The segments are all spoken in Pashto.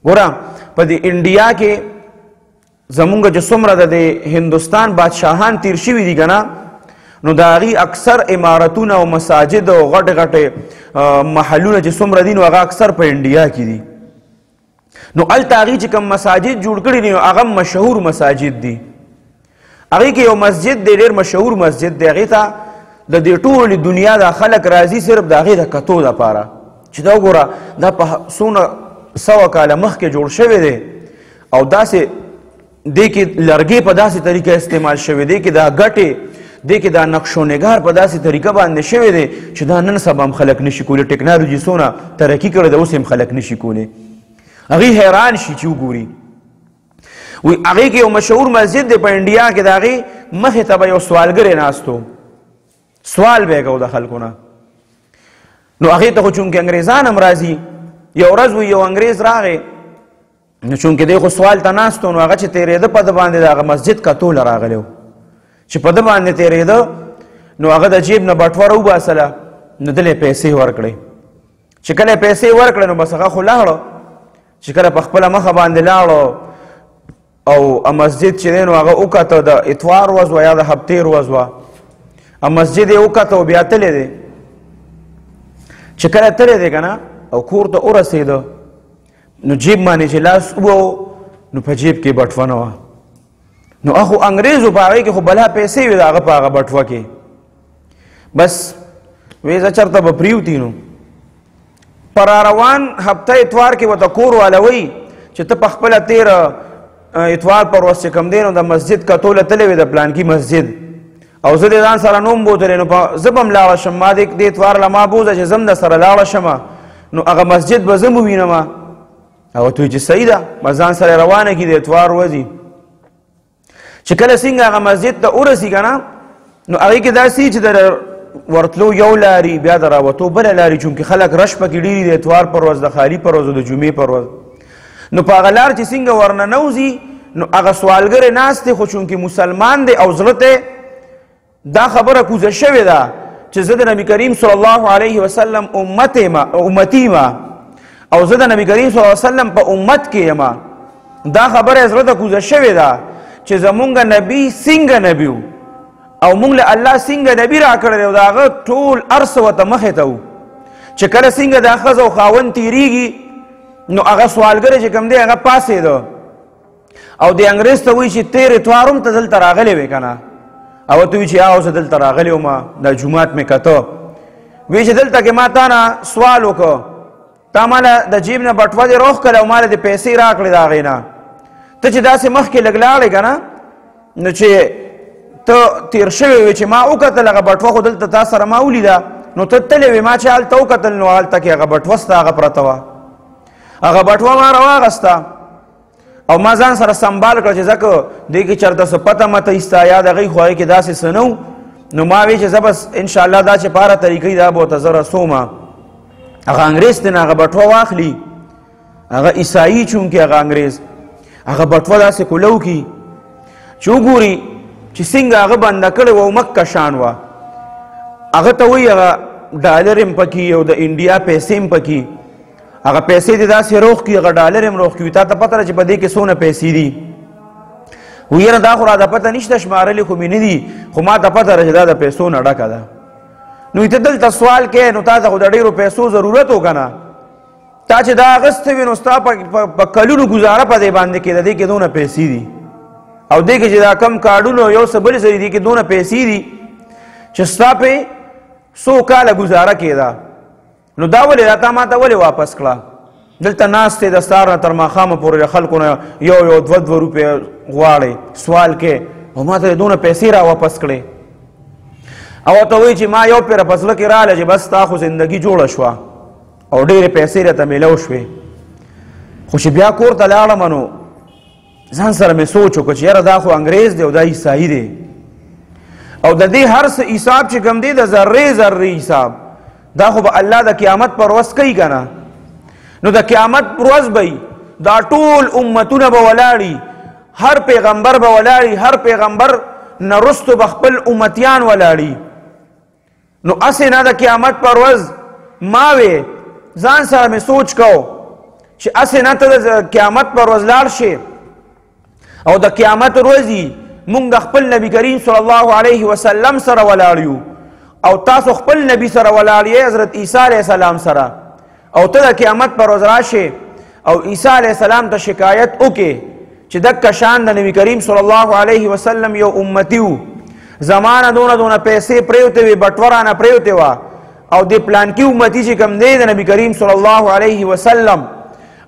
ګوره په دې انډیا کې زمونږ چې څومره د هندوستان بادشاهان تیر شوي دي که نه نو د هغې اکثر عمارتونه او مساجد او غټې غټې محلونه چې څومره دي نو هغه اکثر په انډیا کې دي نو هلته هغې چې کوم مساجد جوړ کړي دي نو هغه مشهور مساجد دي هغې کې یو مسجد دی ډېر مشهور مسجد دی هغې ته د دې ټولې دنیا دا خلک راځي صرف د هغې د کتو دپاره چې دا وګوره دا په څونه سوه کاله مخکې جوړ شوی دی او داسې دې کې لرګې په داسې طریقه استعمال شوی دی کې دا ګټې دې کې دا نقش و نگار په داسې طریقه باندې شوی دی چې دا نن سبا هم خلک نشي کولی ټکنالوژي څونه ترقي کړې ده اوس هم خلک نشي کولی هغې حیران شي چې وګوري وی هغې کې یو مشهور مسجد دی په انډیا کې د هغې مخې ته به یو سوالګری ناست و سوال به یې کو د خلکو نه نو هغې ته خو چونکې انګریزان هم راځي یو ورځ وی یو انګریز راغی نو چونکې دی خو سوال ته ناست و نو هغه چې تېرېده په ده باندې د هغه مسجد کتوله راغلی و چې په ده باندې تېرېده نو هغه د جیب نه بټوه راوباسله نو دلې پیسې ورکړې چې کله یې پیسې ورکړې نو بس هغه خو لاړه چې کله په خپله مخه باندې لاړو او مسجد چې دی نو هغه وکته د اتوار ورځ وه یا د هفتې ورځ وه مسجد یې وکته او بیا تللی دی چې کله تللی دی که نه او کور ته ورسېده نو جیب باندې چې لاس وو نو په جیب کې بټوه نه وه نو هغه انګریز و په هغې کې خو بلا پیسې وې د هغه په هغه بټوه کې بس وی زه چېرته به پرېوتي نو په راروان هفته اتوار کې ورته کور واله وایي چې ته په خپله تېره اتوار پر ورځ چې کوم دی نو د مسجد کتوله تللی وې د پلانکي مسجد او زه د ځان سره نوم بوتلی نو زه به هم لاړه شم ما د اتوار له ما بوځه چې زه هم در سره لاړه شمه نو هغه مسجد به زه م ووینم هغه ته وایي چې صحیح ده به ځان سره روانه کړي د اتوار ورځي چې کله څنګه هغه مسجد ته ورسي که نه نو هغې کې داسې چې د ورتلو یو لاري بیا د راوتو بله لاري چونکې خلک رش پکې ډېري د اتوار پر ورځ د خالي پر ورځ او د جمعې پر ورځ نو په هغه لار چې څنګه ورننوځي نو هغه سوالګری ناست دی خو چونکې مسلمان دی او زړه ته دا خبره کوزه شوې ده چې زه د نبي کریم صلی الله علیه وسلم امتي ما او زه د نبي کریم صلی الله علیه وسلم په امت کې یم دا خبره زړه ته کوزه شوې ده چې زمونږ نبي څنګه نبي و او مونږ له الله څنګه نبي راکړی دی او د هغه ټول هر څه ورته مخې ته و چې کله څنګه دا ښځه او خاوند تېرېږي نو هغه سوالګری چې کوم دی هغه پاسېده او د انګریز ته وایي چې تېر اتوار هم ته دلته راغلی وې که نه او ته وایي چې او زه دلته راغلی وم دا جومات مې کته وایي چې دلته کې ما تا نه سوال وکړه تا ماله د جیب نه بټوه دې راوښکله او ماله دې پیسې راکړې د هغې نه ته چې داسې مخکې لږ لاړې که نه نو چې ته تېر شوی وې چې ما وکتل هغه بټوه خو دلته تا سره ما ولیده نو ته تللی وې ما چې هلته وکتل نو هلته کې هغه بټوه سته هغه پرته وه هغه بټوه ما راواغسته او ما ځان سره سنبال کړه چې ځکه دې کې چېرته څه پته مته ایسته یا د هغې خو هغې کې داسې څه نه نو ما وی چې زه بس انشاءالله دا چې په هره طریقې دا به ورته زه رسومه هغه انګریز دی نه هغه بټوه واخلي هغه عیسایي چونکې هغه انګریز هغه بټوه داسې کولو کي چې وګوري چې څنګه هغه بنده کړې وه او مکه شان وه هغه ته وایي هغه ډالر هم پکې او د انډیا پیسې هم پکې هغه پیسې دې داسې روغ کړي هغه ډالر هم روغ کړي تا ته پته ده چې په دې کې څونه پیسې دي وایي یاره دا خو راته پته نشته شمارلې خو مې نه دي خو ما ته پته ده چې دا د پیسو نه ډکه ده نو ته دلته سوال کوې نو تا ته خو د ډېرو پیسو ضرورت و که نه تا چې دا اخیستی وي نو ستا په کلونو ګزاره په دې باندې کېده دې کې دونه پیسې دي او دې کې چې دا کم کارډونه یو څه بلې سري دې کې دونه پیسې دي چې ستا پې څو کاله ګزاره کېده نو دا ولې دا تا ما ته ولې واپس کړه دلته ناست دی د سهار نه تر ماښامه پورې د خلکو نه یو دوه روپۍ غواړې سوال کې او ما ته دونه پیسې را واپس کړې او ورته وایي چې ما یو پیره په زړه کې راغله چې بس ستا خو زندګي جوړه شوه او ډېرې پیسې راته میلو شوې خو چې بیا کور ته لاړم نو ځان سره مې سوچ وکړه چې یاره دا خو انګریز دی او دا عیسایي دی او د دې هر څه حساب چې کوم دی د ذرې ذرې حساب دا خو به الله د قیامت پر ورځ کوي که نه نو د قیامت پر ورځ به دا ټول امتونه به ولاړي هر پیغمبر به ولاړي هر پیغمبر نه رستو به خپل امتیان ولاړي نو هسې نه د قیامت پر ورځ ما وې ځان سره مې سوچ کو چې اسې نه ته د قیامت پر ورځ لاړ شې او د قیامت ورځې موږ د خپل نبي کریم صلی الله علیه وسلم سره ولاړ یو او تاسو خپل نبی سره ولاړ یې حضرت عیسی علیه السلام سره او ته د قیامت پر ورځ راشې او عیسی علیه السلام ته شکایت وکې چې دکه شان د نبی کریم صلی الله علیه وسلم یو امتی و زمانه دونه پیسې پریوتې وې بټوره نه پریوتې وه او د پلانکي امتي چې کوم دی د نبی کریم صلی الله علیه وسلم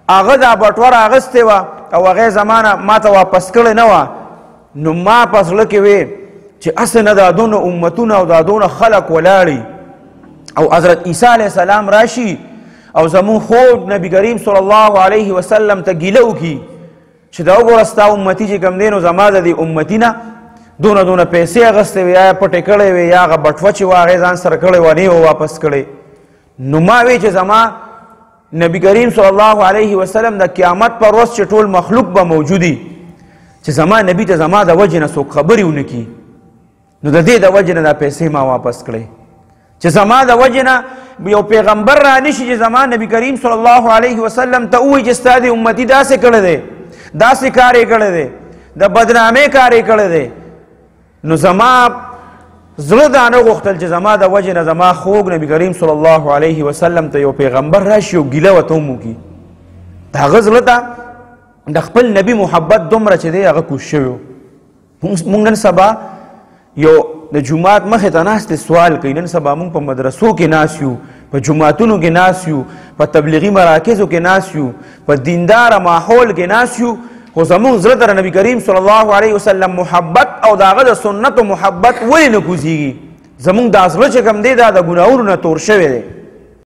هغه دا بټوره اغستې وه او هغې زمانه ما ته واپس کړې نه وه نو ما په زړه کې وې چې هسې نه دا دونه امتونه او دا دونه خلق ولاړي او حضرت عیسی علیه السلام راشي او زمون خوب نبی کریم صلی الله علیه وسلم ته ګیله وکړي چې دا وګوره ستا امتي چې کوم دی نو زما د دې امتي نه دونه پیسې اغستې وې یا پټې کړې وې یا هغه بټوه چې وه هغې ځان سره کړې وه نه یې واپس کړې نو ما وی چې زما نبی کریم صلی الله علیه وسلم د قیامت پر ورځ چې ټول مخلوق به موجودي چې زما نبی ته زما د وجې نه څوک خبرې ونه کړي نو د دې د وجې نه دا پیسې ما واپس کړې چې زما د وجې نه یو پیغمبر را نشي چې زما نبی کریم صلی الله علیه وسلم ته ووایي چې ستا د امتي داسې کړی دی داسې کار یې کړی دی د بدنامۍ کار یې کړی دی نو زما زړه دا نه غوښتل چې زما د وجې نه زما خوږ نبی کریم صلی الله علیه وسلم ته یو پیغمبر راشي او ګیله ورته هم وکړي د هغه زړه ته د خپل نبی محبت دومره چې دی هغه کوږ شوی و موږ نن سبا یو د جومات مخې ته ناست سوال کوي نن سبا موږ په مدرسو کې ناست یو په جوماتونو کې ناست یو په تبلیغي مراکزو کې ناست یو په دینداره ماحول کې ناست یو خو زموږ زړه ته نبی کریم صلی الله علیه وسلم محبت او د هغه د سنتو محبت ولې نه کوزیږي زموږ دا زړه چې کوم دی دا د ګناهونو نه تور شوی دی